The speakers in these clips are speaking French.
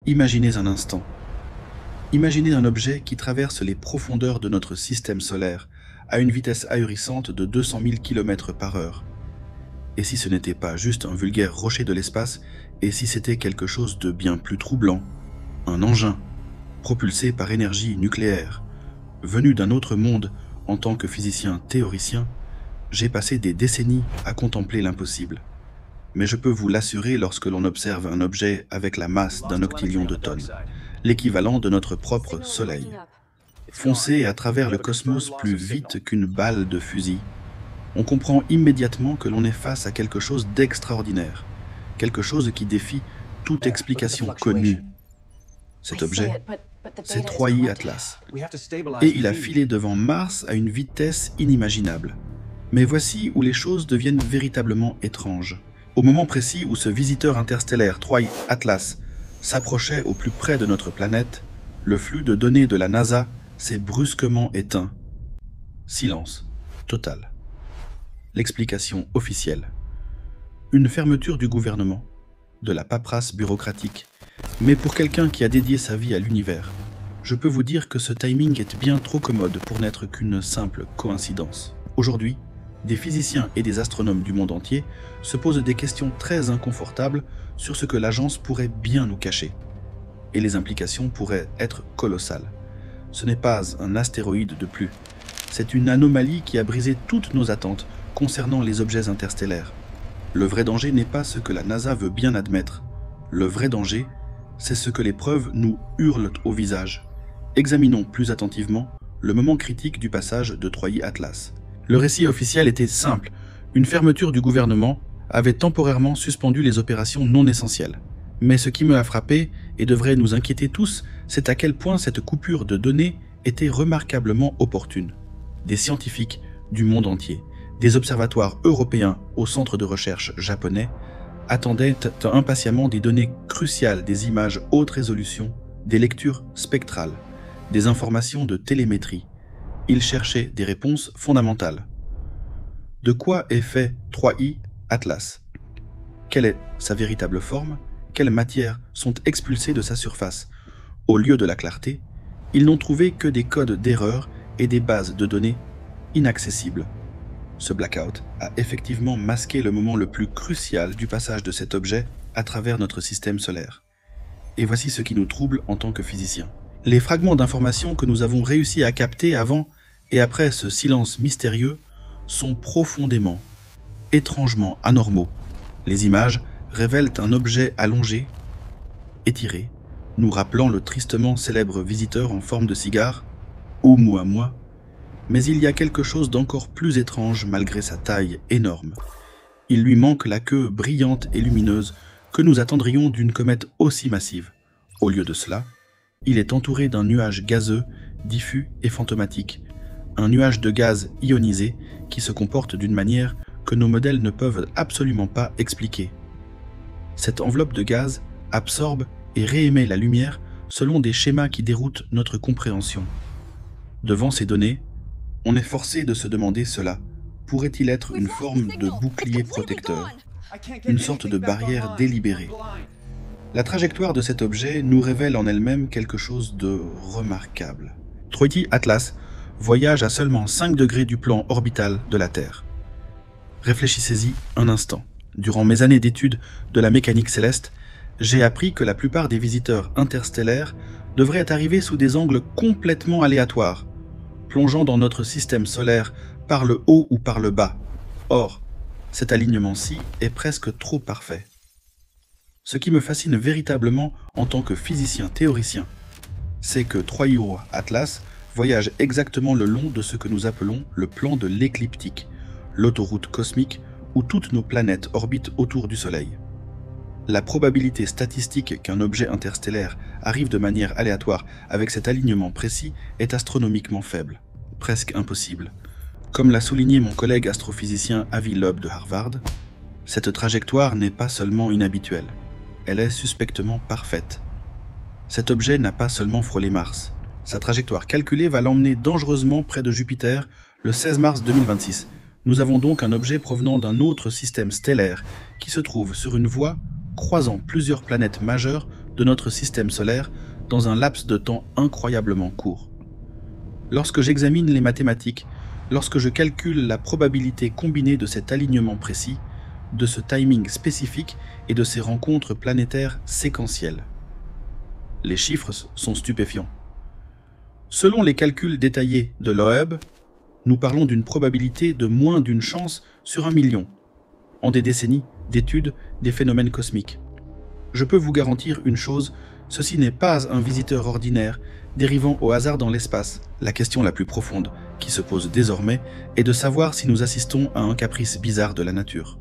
Imaginez un instant. Imaginez un objet qui traverse les profondeurs de notre système solaire à une vitesse ahurissante de 200 000 km/h. Et si ce n'était pas juste un vulgaire rocher de l'espace, et si c'était quelque chose de bien plus troublant, un engin, propulsé par énergie nucléaire, venu d'un autre monde en tant que physicien théoricien, j'ai passé des décennies à contempler l'impossible. Mais je peux vous l'assurer lorsque l'on observe un objet avec la masse d'un octillion de tonnes, l'équivalent de notre propre Soleil, foncer à travers le cosmos plus vite qu'une balle de fusil, on comprend immédiatement que l'on est face à quelque chose d'extraordinaire, quelque chose qui défie toute explication connue. Cet objet, c'est 3I Atlas, et il a filé devant Mars à une vitesse inimaginable. Mais voici où les choses deviennent véritablement étranges. Au moment précis où ce visiteur interstellaire 3I Atlas s'approchait au plus près de notre planète, le flux de données de la NASA s'est brusquement éteint. Silence total. L'explication officielle. Une fermeture du gouvernement, de la paperasse bureaucratique. Mais pour quelqu'un qui a dédié sa vie à l'univers, je peux vous dire que ce timing est bien trop commode pour n'être qu'une simple coïncidence. Aujourd'hui, des physiciens et des astronomes du monde entier se posent des questions très inconfortables sur ce que l'agence pourrait bien nous cacher. Et les implications pourraient être colossales. Ce n'est pas un astéroïde de plus. C'est une anomalie qui a brisé toutes nos attentes concernant les objets interstellaires. Le vrai danger n'est pas ce que la NASA veut bien admettre. Le vrai danger, c'est ce que les preuves nous hurlent au visage. Examinons plus attentivement le moment critique du passage de 3I Atlas. Le récit officiel était simple. Une fermeture du gouvernement avait temporairement suspendu les opérations non essentielles. Mais ce qui me a frappé, et devrait nous inquiéter tous, c'est à quel point cette coupure de données était remarquablement opportune. Des scientifiques du monde entier, des observatoires européens au centre de recherche japonais, attendaient impatiemment des données cruciales, des images haute résolution, des lectures spectrales, des informations de télémétrie. Ils cherchaient des réponses fondamentales. De quoi est fait 3I Atlas? Quelle est sa véritable forme? Quelles matières sont expulsées de sa surface? Au lieu de la clarté, ils n'ont trouvé que des codes d'erreur et des bases de données inaccessibles. Ce blackout a effectivement masqué le moment le plus crucial du passage de cet objet à travers notre système solaire. Et voici ce qui nous trouble en tant que physiciens. Les fragments d'informations que nous avons réussi à capter avant et après ce silence mystérieux sont profondément, étrangement anormaux. Les images révèlent un objet allongé, étiré, nous rappelant le tristement célèbre visiteur en forme de cigare, Oumuamua. Mais il y a quelque chose d'encore plus étrange malgré sa taille énorme. Il lui manque la queue brillante et lumineuse que nous attendrions d'une comète aussi massive. Au lieu de cela, il est entouré d'un nuage gazeux, diffus et fantomatique. Un nuage de gaz ionisé qui se comporte d'une manière que nos modèles ne peuvent absolument pas expliquer. Cette enveloppe de gaz absorbe et réémet la lumière selon des schémas qui déroutent notre compréhension. Devant ces données, on est forcé de se demander cela. Pourrait-il être une forme de bouclier protecteur, une sorte de barrière délibérée? La trajectoire de cet objet nous révèle en elle-même quelque chose de remarquable. 3I Atlas voyage à seulement 5 degrés du plan orbital de la Terre. Réfléchissez-y un instant. Durant mes années d'études de la mécanique céleste, j'ai appris que la plupart des visiteurs interstellaires devraient arriver sous des angles complètement aléatoires, plongeant dans notre système solaire par le haut ou par le bas. Or, cet alignement-ci est presque trop parfait. Ce qui me fascine véritablement en tant que physicien théoricien, c'est que 3I Atlas voyage exactement le long de ce que nous appelons le plan de l'écliptique, l'autoroute cosmique où toutes nos planètes orbitent autour du Soleil. La probabilité statistique qu'un objet interstellaire arrive de manière aléatoire avec cet alignement précis est astronomiquement faible, presque impossible. Comme l'a souligné mon collègue astrophysicien Avi Loeb de Harvard, cette trajectoire n'est pas seulement inhabituelle, elle est suspectement parfaite. Cet objet n'a pas seulement frôlé Mars. Sa trajectoire calculée va l'emmener dangereusement près de Jupiter le 16 mars 2026. Nous avons donc un objet provenant d'un autre système stellaire qui se trouve sur une voie croisant plusieurs planètes majeures de notre système solaire dans un laps de temps incroyablement court. Lorsque j'examine les mathématiques, lorsque je calcule la probabilité combinée de cet alignement précis, de ce timing spécifique et de ces rencontres planétaires séquentielles, les chiffres sont stupéfiants. Selon les calculs détaillés de Loeb, nous parlons d'une probabilité de moins d'une chance sur 1 million, en des décennies d'études des phénomènes cosmiques. Je peux vous garantir une chose, ceci n'est pas un visiteur ordinaire dérivant au hasard dans l'espace. La question la plus profonde qui se pose désormais est de savoir si nous assistons à un caprice bizarre de la nature,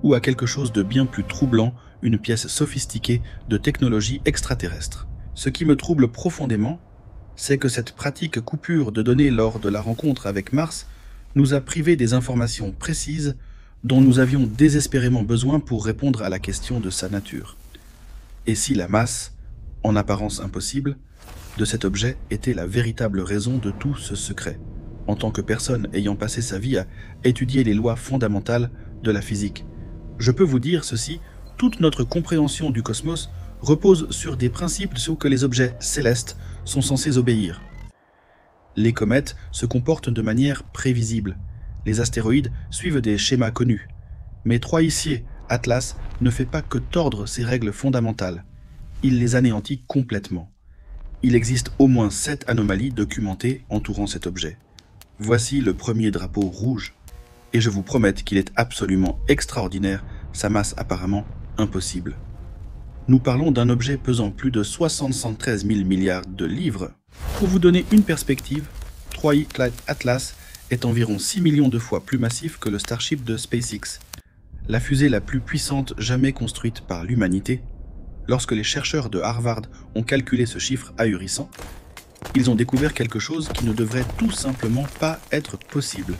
ou à quelque chose de bien plus troublant, une pièce sophistiquée de technologie extraterrestre. Ce qui me trouble profondément, c'est que cette pratique coupure de données lors de la rencontre avec Mars nous a privés des informations précises dont nous avions désespérément besoin pour répondre à la question de sa nature. Et si la masse, en apparence impossible, de cet objet était la véritable raison de tout ce secret, en tant que personne ayant passé sa vie à étudier les lois fondamentales de la physique? Je peux vous dire ceci, toute notre compréhension du cosmos repose sur des principes que les objets célestes sont censés obéir. Les comètes se comportent de manière prévisible. Les astéroïdes suivent des schémas connus. Mais Troïcier, Atlas, ne fait pas que tordre ces règles fondamentales. Il les anéantit complètement. Il existe au moins 7 anomalies documentées entourant cet objet. Voici le premier drapeau rouge. Et je vous promets qu'il est absolument extraordinaire, sa masse apparemment impossible. Nous parlons d'un objet pesant plus de 73 000 milliards de livres. Pour vous donner une perspective, Atlas est environ 6 millions de fois plus massif que le Starship de SpaceX, la fusée la plus puissante jamais construite par l'humanité. Lorsque les chercheurs de Harvard ont calculé ce chiffre ahurissant, ils ont découvert quelque chose qui ne devrait tout simplement pas être possible.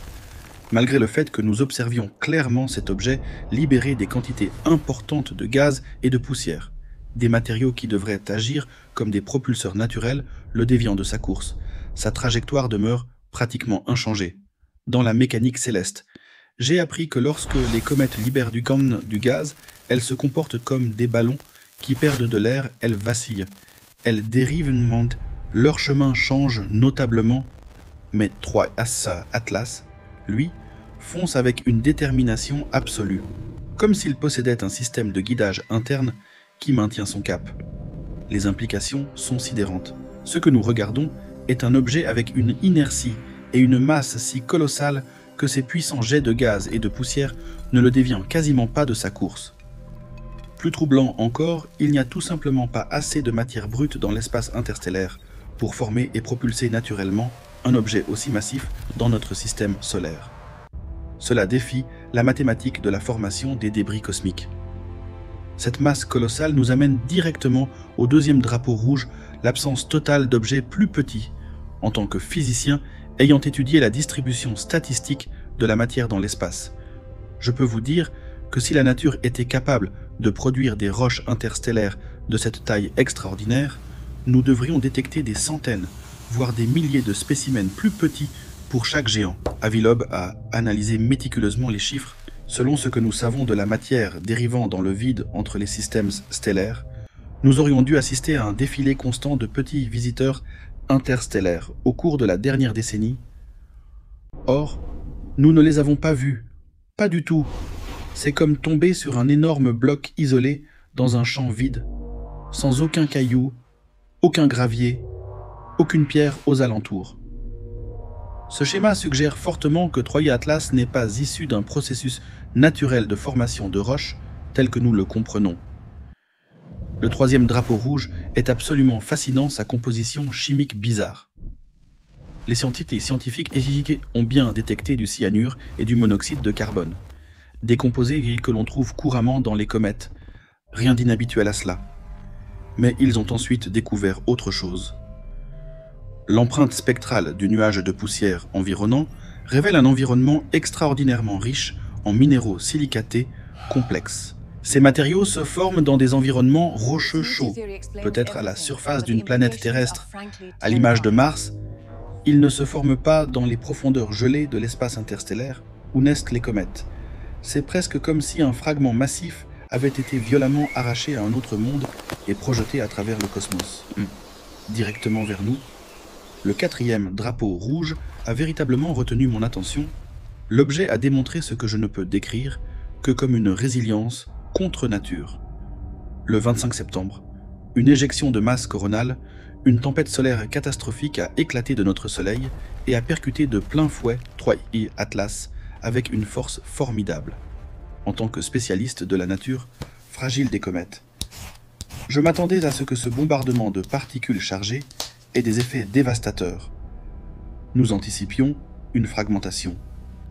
Malgré le fait que nous observions clairement cet objet libérer des quantités importantes de gaz et de poussière, des matériaux qui devraient agir comme des propulseurs naturels le déviant de sa course, sa trajectoire demeure pratiquement inchangée. Dans la mécanique céleste, j'ai appris que lorsque les comètes libèrent du gaz, elles se comportent comme des ballons qui perdent de l'air, elles vacillent, elles dérivent, leur chemin change notablement, mais Atlas, lui, fonce avec une détermination absolue, comme s'il possédait un système de guidage interne qui maintient son cap. Les implications sont sidérantes. Ce que nous regardons est un objet avec une inertie et une masse si colossale que ces puissants jets de gaz et de poussière ne le dévient quasiment pas de sa course. Plus troublant encore, il n'y a tout simplement pas assez de matière brute dans l'espace interstellaire pour former et propulser naturellement un objet aussi massif dans notre système solaire. Cela défie la mathématique de la formation des débris cosmiques. Cette masse colossale nous amène directement au deuxième drapeau rouge, l'absence totale d'objets plus petits. En tant que physicien ayant étudié la distribution statistique de la matière dans l'espace, je peux vous dire que si la nature était capable de produire des roches interstellaires de cette taille extraordinaire, nous devrions détecter des centaines, voire des milliers de spécimens plus petits pour chaque géant. Avilob a analysé méticuleusement les chiffres. Selon ce que nous savons de la matière dérivant dans le vide entre les systèmes stellaires, nous aurions dû assister à un défilé constant de petits visiteurs interstellaires au cours de la dernière décennie. Or, nous ne les avons pas vus. Pas du tout. C'est comme tomber sur un énorme bloc isolé dans un champ vide, sans aucun caillou, aucun gravier, aucune pierre aux alentours. Ce schéma suggère fortement que Troï-Atlas n'est pas issu d'un processus naturel de formation de roches tel que nous le comprenons. Le troisième drapeau rouge est absolument fascinant, sa composition chimique bizarre. Les scientifiques ont bien détecté du cyanure et du monoxyde de carbone, des composés que l'on trouve couramment dans les comètes. Rien d'inhabituel à cela. Mais ils ont ensuite découvert autre chose. L'empreinte spectrale du nuage de poussière environnant révèle un environnement extraordinairement riche en minéraux silicatés complexes. Ces matériaux se forment dans des environnements rocheux chauds, peut-être à la surface d'une planète terrestre. À l'image de Mars, ils ne se forment pas dans les profondeurs gelées de l'espace interstellaire où naissent les comètes. C'est presque comme si un fragment massif avait été violemment arraché à un autre monde et projeté à travers le cosmos. Directement vers nous, le 4e drapeau rouge a véritablement retenu mon attention. L'objet a démontré ce que je ne peux décrire que comme une résilience contre nature. Le 25 septembre, une éjection de masse coronale, une tempête solaire catastrophique a éclaté de notre Soleil et a percuté de plein fouet 3I Atlas avec une force formidable. En tant que spécialiste de la nature fragile des comètes, je m'attendais à ce que ce bombardement de particules chargées ait des effets dévastateurs. Nous anticipions une fragmentation,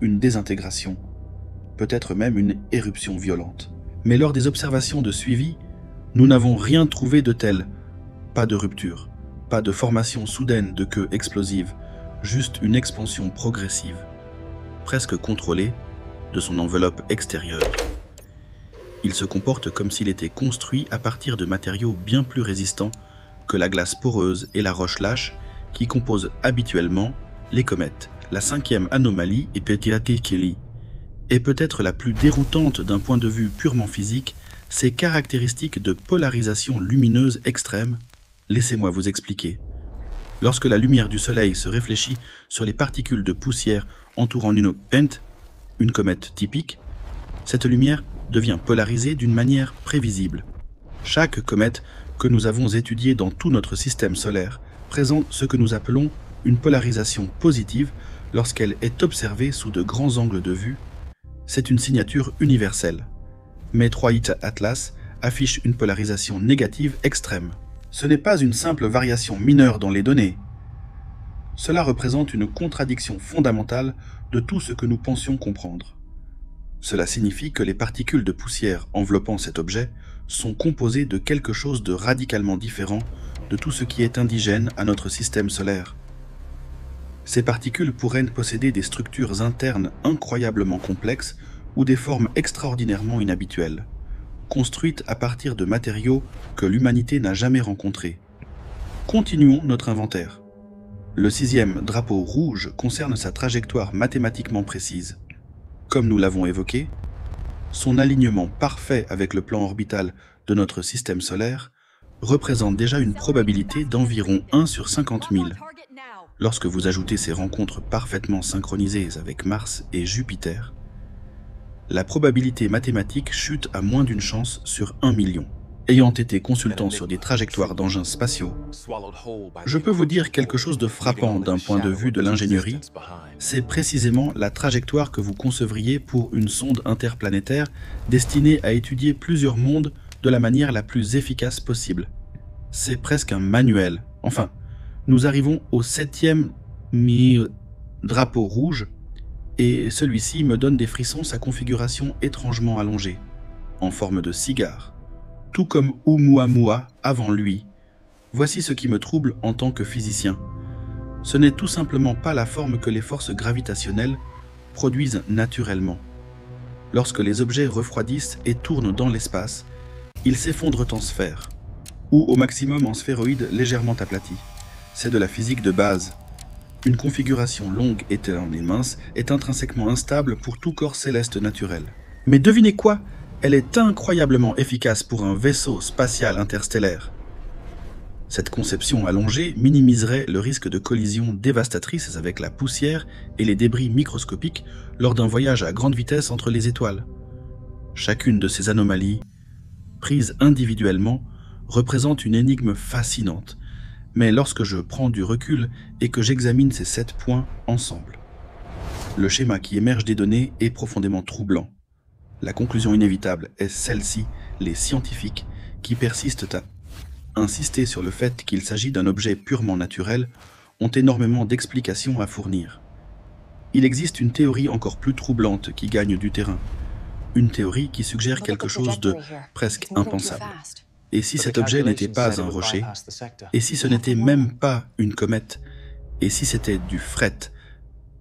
une désintégration, peut-être même une éruption violente. Mais lors des observations de suivi, nous n'avons rien trouvé de tel. Pas de rupture, pas de formation soudaine de queue explosive, juste une expansion progressive, presque contrôlée, de son enveloppe extérieure. Il se comporte comme s'il était construit à partir de matériaux bien plus résistants que la glace poreuse et la roche lâche qui composent habituellement les comètes. La 5e anomalie est Petiatikili, et peut-être la plus déroutante d'un point de vue purement physique, ses caractéristiques de polarisation lumineuse extrême. Laissez-moi vous expliquer. Lorsque la lumière du Soleil se réfléchit sur les particules de poussière entourant une pente, une comète typique, cette lumière devient polarisée d'une manière prévisible. Chaque comète que nous avons étudiée dans tout notre système solaire présente ce que nous appelons une polarisation positive lorsqu'elle est observée sous de grands angles de vue. C'est une signature universelle. Mais 3I Atlas affiche une polarisation négative extrême. Ce n'est pas une simple variation mineure dans les données. Cela représente une contradiction fondamentale de tout ce que nous pensions comprendre. Cela signifie que les particules de poussière enveloppant cet objet sont composées de quelque chose de radicalement différent de tout ce qui est indigène à notre système solaire. Ces particules pourraient posséder des structures internes incroyablement complexes ou des formes extraordinairement inhabituelles, construites à partir de matériaux que l'humanité n'a jamais rencontrés. Continuons notre inventaire. Le 6e drapeau rouge concerne sa trajectoire mathématiquement précise. Comme nous l'avons évoqué, son alignement parfait avec le plan orbital de notre système solaire représente déjà une probabilité d'environ 1 sur 50 000. Lorsque vous ajoutez ces rencontres parfaitement synchronisées avec Mars et Jupiter, la probabilité mathématique chute à moins d'une chance sur 1 million. Ayant été consultant sur des trajectoires d'engins spatiaux, je peux vous dire quelque chose de frappant d'un point de vue de l'ingénierie. C'est précisément la trajectoire que vous concevriez pour une sonde interplanétaire destinée à étudier plusieurs mondes de la manière la plus efficace possible. C'est presque un manuel. Enfin, nous arrivons au 7e drapeau rouge, et celui-ci me donne des frissons, sa configuration étrangement allongée, en forme de cigare, tout comme Oumuamua avant lui. Voici ce qui me trouble en tant que physicien. Ce n'est tout simplement pas la forme que les forces gravitationnelles produisent naturellement. Lorsque les objets refroidissent et tournent dans l'espace, ils s'effondrent en sphères, ou au maximum en sphéroïdes légèrement aplatis. C'est de la physique de base. Une configuration longue et mince est intrinsèquement instable pour tout corps céleste naturel. Mais devinez quoi? Elle est incroyablement efficace pour un vaisseau spatial interstellaire. Cette conception allongée minimiserait le risque de collisions dévastatrices avec la poussière et les débris microscopiques lors d'un voyage à grande vitesse entre les étoiles. Chacune de ces anomalies, prises individuellement, représente une énigme fascinante. Mais lorsque je prends du recul et que j'examine ces 7 points ensemble, le schéma qui émerge des données est profondément troublant. La conclusion inévitable est celle-ci: les scientifiques qui persistent à insister sur le fait qu'il s'agit d'un objet purement naturel ont énormément d'explications à fournir. Il existe une théorie encore plus troublante qui gagne du terrain, une théorie qui suggère quelque chose de presque impensable. Et si cet objet n'était pas un rocher? Et si ce n'était même pas une comète? Et si c'était du fret?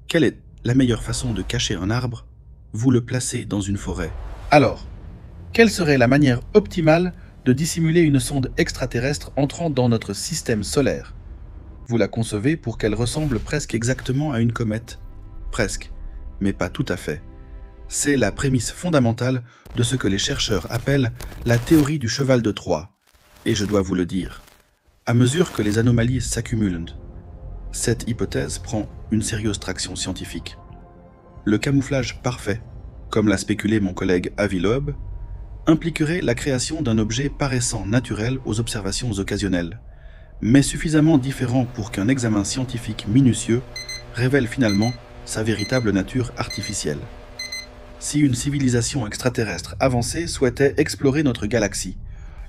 Quelle est la meilleure façon de cacher un arbre? Vous le placez dans une forêt. Alors, quelle serait la manière optimale de dissimuler une sonde extraterrestre entrant dans notre système solaire? Vous la concevez pour qu'elle ressemble presque exactement à une comète. Presque, mais pas tout à fait. C'est la prémisse fondamentale de ce que les chercheurs appellent la théorie du cheval de Troie. Et je dois vous le dire, à mesure que les anomalies s'accumulent, cette hypothèse prend une sérieuse traction scientifique. Le camouflage parfait, comme l'a spéculé mon collègue Avi Loeb, impliquerait la création d'un objet paraissant naturel aux observations occasionnelles, mais suffisamment différent pour qu'un examen scientifique minutieux révèle finalement sa véritable nature artificielle. Si une civilisation extraterrestre avancée souhaitait explorer notre galaxie,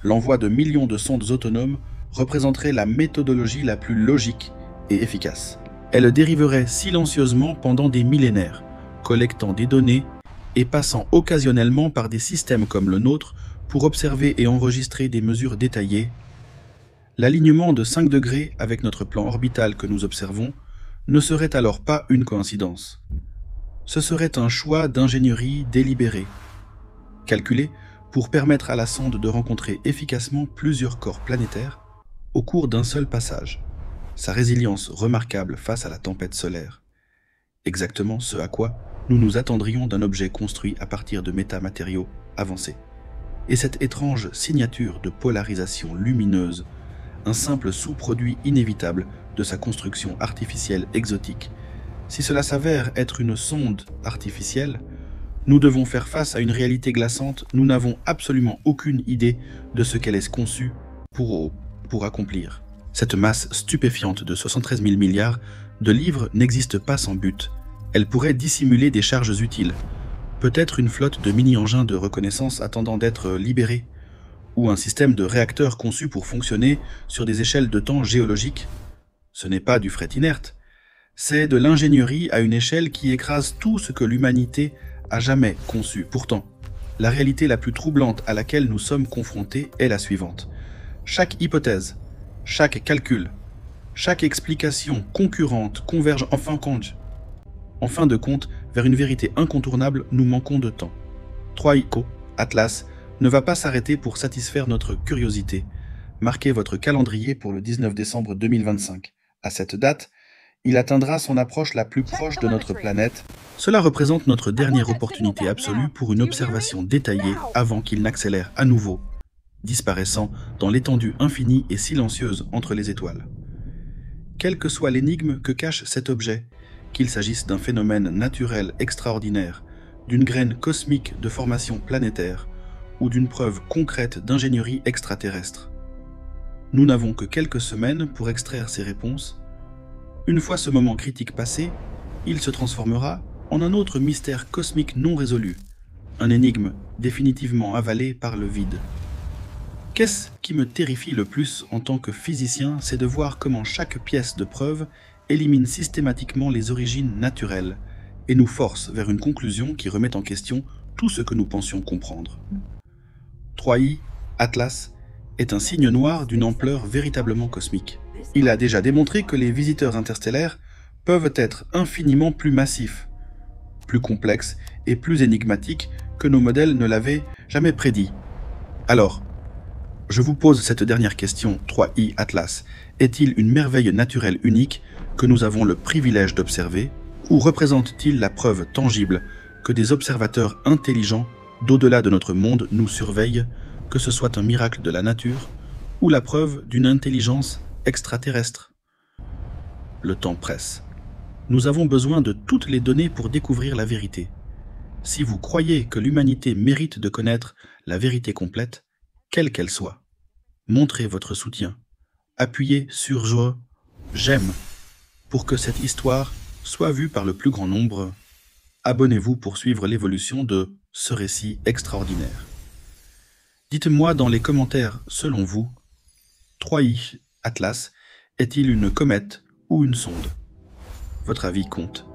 l'envoi de millions de sondes autonomes représenterait la méthodologie la plus logique et efficace. Elle dériverait silencieusement pendant des millénaires, collectant des données et passant occasionnellement par des systèmes comme le nôtre pour observer et enregistrer des mesures détaillées. L'alignement de 5 degrés avec notre plan orbital que nous observons ne serait alors pas une coïncidence. Ce serait un choix d'ingénierie délibéré, calculé pour permettre à la sonde de rencontrer efficacement plusieurs corps planétaires au cours d'un seul passage. Sa résilience remarquable face à la tempête solaire. Exactement ce à quoi nous nous attendrions d'un objet construit à partir de métamatériaux avancés. Et cette étrange signature de polarisation lumineuse, un simple sous-produit inévitable de sa construction artificielle exotique. Si cela s'avère être une sonde artificielle, nous devons faire face à une réalité glaçante. Nous n'avons absolument aucune idée de ce qu'elle est conçue pour accomplir. Cette masse stupéfiante de 73 000 milliards de livres n'existe pas sans but. Elle pourrait dissimuler des charges utiles, peut-être une flotte de mini-engins de reconnaissance attendant d'être libérée, ou un système de réacteurs conçu pour fonctionner sur des échelles de temps géologiques. Ce n'est pas du fret inerte, c'est de l'ingénierie à une échelle qui écrase tout ce que l'humanité a jamais conçu. Pourtant, la réalité la plus troublante à laquelle nous sommes confrontés est la suivante. Chaque hypothèse, chaque calcul, chaque explication concurrente converge en fin de compte vers une vérité incontournable. Nous manquons de temps. Troy Atlas ne va pas s'arrêter pour satisfaire notre curiosité. Marquez votre calendrier pour le 19 décembre 2025. À cette date, il atteindra son approche la plus proche de notre planète. Cela représente notre dernière opportunité absolue pour une observation détaillée avant qu'il n'accélère à nouveau, disparaissant dans l'étendue infinie et silencieuse entre les étoiles. Quelle que soit l'énigme que cache cet objet, qu'il s'agisse d'un phénomène naturel extraordinaire, d'une graine cosmique de formation planétaire ou d'une preuve concrète d'ingénierie extraterrestre, nous n'avons que quelques semaines pour extraire ces réponses. Une fois ce moment critique passé, il se transformera en un autre mystère cosmique non résolu, un énigme définitivement avalé par le vide. Qu'est-ce qui me terrifie le plus en tant que physicien, c'est de voir comment chaque pièce de preuve élimine systématiquement les origines naturelles et nous force vers une conclusion qui remet en question tout ce que nous pensions comprendre. Troy Atlas est un signe noir d'une ampleur véritablement cosmique. Il a déjà démontré que les visiteurs interstellaires peuvent être infiniment plus massifs, plus complexes et plus énigmatiques que nos modèles ne l'avaient jamais prédit. Alors, je vous pose cette dernière question. Troy Atlas est-il une merveille naturelle unique que nous avons le privilège d'observer, ou représente-t-il la preuve tangible que des observateurs intelligents d'au-delà de notre monde nous surveillent, que ce soit un miracle de la nature ou la preuve d'une intelligence extraterrestre? Le temps presse. Nous avons besoin de toutes les données pour découvrir la vérité. Si vous croyez que l'humanité mérite de connaître la vérité complète, quelle qu'elle soit, montrez votre soutien. Appuyez sur j'aime pour que cette histoire soit vue par le plus grand nombre. Abonnez-vous pour suivre l'évolution de ce récit extraordinaire. Dites-moi dans les commentaires, selon vous, Troy Atlas est-il une comète ou une sonde? Votre avis compte.